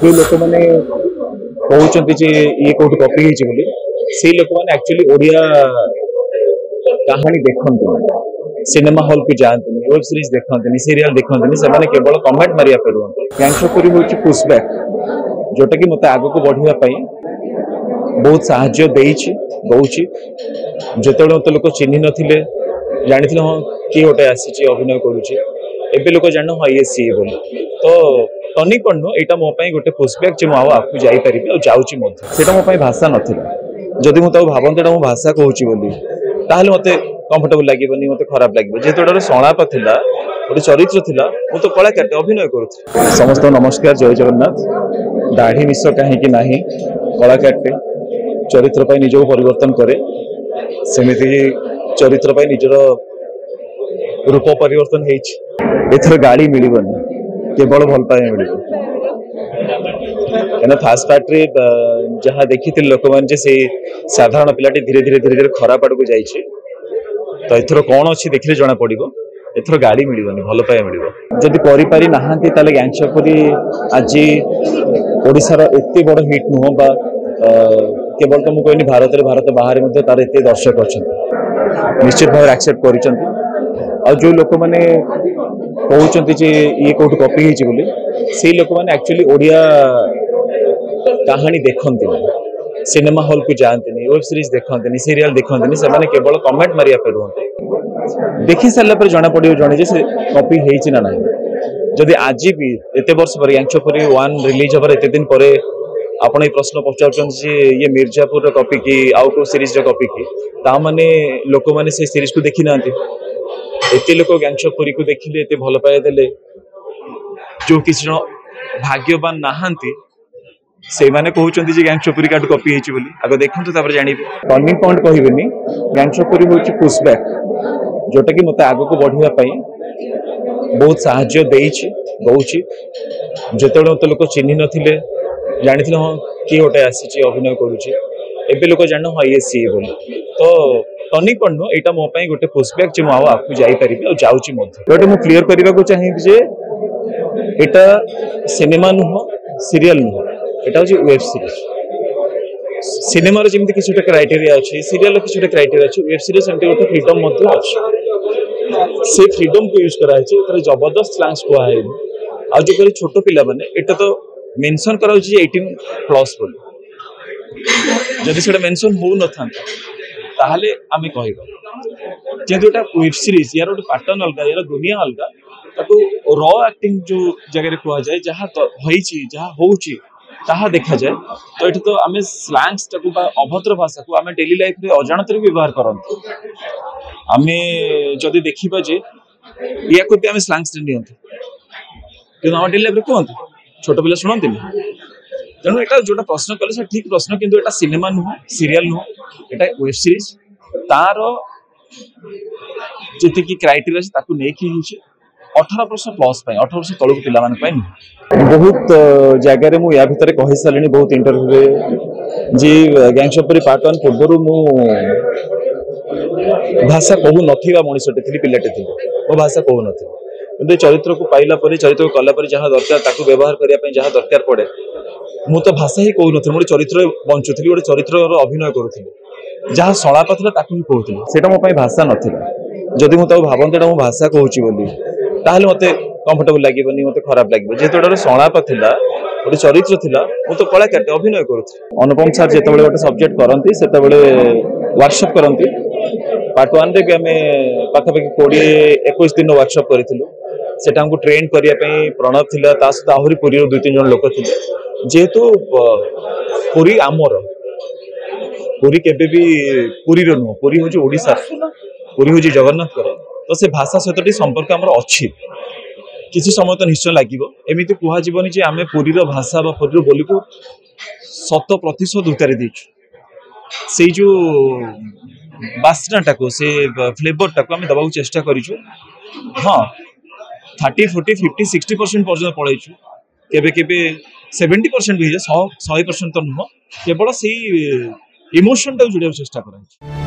जो लोक मैंने कहते जे ये कौट कपी से लोक मैंने एक्चुअली ओडिया कहानी देखते सिनेमा हॉल को जाते वेब सीरीज देखते सीरियल देखते से केवल कमेंट मारिया पे रुहते गैंगस्टर हूँ पुशबैक जोटा कि मत आग को बढ़ाई बहुत साहाଯ୍य दौची जो मत लोक चिन्ह नथिले जानी हाँ किए गोटे आसी अभिनय करुचे एबे लोक जान हाँ ये सी बोली तो टर्निंग पॉइंट नुह यहाँ मोपाई गोटे पुशबैक जो मुझे आपको जापरि जाऊँगी मो भाषा नाला जदि मुझे भावती मो भाषा कहूँ बोली ताहले मत कंफर्टेबल लगे मत खराब लगे जेहेतु संलाप था गोटे चरित्र था मु तो कलाकार अभिनय करुँ समस्त नमस्कार जय जगन्नाथ दाढ़ी मिश कहीं ना कलाकार चरित्र पर निज परिवर्तन करे सेमती चरित्र निजर रूप परिवर्तन एथर गाड़ी मिलबनी केवल भल पाए मिल फास्ट पार्ट रे जहाँ देखी लोक मैंने से साधारण पिलाटी धीरे धीरे धीरे धीरे खराब आड़ को जाइए तो एथर कौन अच्छी देखिले जना पड़ो एथर गाड़ी मिलबनी भल पाए मिल जदि करि ना गैंगस्टर आज ओडिशार एते बड़ हिट नुह बा केवल तो मुझे कहनी भारत बाहर तार एत दर्शक अच्छा निश्चित भाव एक्सेप्ट कर जो लोक मैंने कहते जे ये कौट कपी से लोक मैंने एक्चुअली ओडिया कहानी देखते सिनेमा हॉल को जाते वेब सीरीज देखते सीरियल देखते से केवल कमेंट मारिया पे रुहते देखी सारा जना पड़ो जड़े से कपी होना ना जदि आज भी एत वर्ष पर गैंगस्टर 1 रिलीज हबार एत दिन पर आपण ये प्रश्न पचार ये मिर्जापुर कपी की आउ को सीरीज कपी की ताने लोक मैंने से सीरीज को देखी ना एत लोक गैंगस्टर को देखिले एत भल पाए देले जो किसी भाग्यवान नहांती से माने कहउचंती जे गैंगस्टर काटू कपी होची बोली आगे देखंतु तापर जानिबे टर्निंग पॉइंट कहबेनी गैंगस्टर हूँ पुशबैक जोटा कि मत आग को बढ़ाई बहुत साहाଯ୍य दौची जो मत लोक चिन्ह नथिले जानी हाँ किए गोटे आसी अभिनय करुचे एबे लोक जान हाँ ये सी बोली तो टर्निंग पॉइंट नुह यहाँ मोपाई गोटे पुशबैक जो मुझे आपको जापरि जाऊँगी गोटे मुझे क्लीयर करने को चाहिए जे यहाँ सिनेमा नुह सीरियल नुह यहाँ हूँ वेब सीरीज सिनेमार जमी किसी क्राइटेरिया अच्छी सीरियल किसी क्राइटेरिया अच्छी वेब सीरीज एमती गोटे फ्रीडम अच्छी से फ्रीडम को यूज कराई जबरदस्त स्लैंग्स कहूँ आज जो छोट पिला माने एटा तो मेंशन करा 18+ बोली जदि से मेंशन हो न था ताहले आमे कहबा जेहेतु एटा वेब सीरीज यार गोटे पैटर्न अलग यार दुनिया अलग ताको रॉ एक्टिंग जो जगह कह जाए जहाँ होइची जहाँ होउची ताहा देखा जाए तो ये तो आम स्लैंग्स अभद्र भाषा को आम डेली लाइफ रे अजाणत व्यवहार करते आम जदि देखा जे या को भी आम स्लैंग्स नियंतु कि आम डेली लाइफ रे कहतु छोट पिला शुणती तेणु यहाँ जो प्रश्न कले ठीक प्रश्न किंतु एटा सिनेमा नुह सीरियल नुह एटा वेब सीरीज तार जी क्राइटेरिया ताकू नहीं 18+ 18 वर्ष तलू पिला बहुत जगार मुझे या भितर कही सारे बहुत इंटरव्यू जी गैंगस्टर पार्ट 1 पूर्व मु भाषा कहू ना मनीषटे थी पिलाटे थी मो भाषा कहू ना कि चरित्र को पाइला चरित्र को कलापर जहाँ दरकार व्यवहार करने जहाँ दरकार पड़े मु तो भाषा ही कहू ना गोटे चरित्र बंचुली गोटे चरित्र अभिनय करुली जहाँ संलाप था ही कहूली से मोपाई भाषा नाला जदि मुझे भावती मो भाषा कहूँ बोली ताहले मत कंफर्टेबल लगे मत खराब लगे जेहेतु संलाप था गोटे चरित्र था मु तो कलाकार अभिनय करुँ अनुपम सर जो गोटे सब्जेक्ट करती से वर्कशॉप करती पार्ट 1 रे भी आम पाखापाखि 20-21 दिन वर्कशॉप करूँ से ट्रेन करने प्रणव था सहित आहरी पुरी 2-3 जन लोक थे जेहेतु पुरी आमर पुरी केबे भी पुरी नुह पुरी हूँ ओडिशा पुरी हूँ जगन्नाथ तो से भाषा सहित संपर्क आमर अच्छी किसी समय तो निश्चय लगे एमती कहजनी जे आम पुरी भाषा पुरी बोली को 100% उतारी देचु से जो बास्नाटा को से फ्लेवरटा को आम दबा चेष्टा करूँ हाँ 30-40-50-60% पर्यटन पलैचु केबे 70% भी 100% तो नुह केवल से इमोशन टाक जोड़ा चेष्टा कर।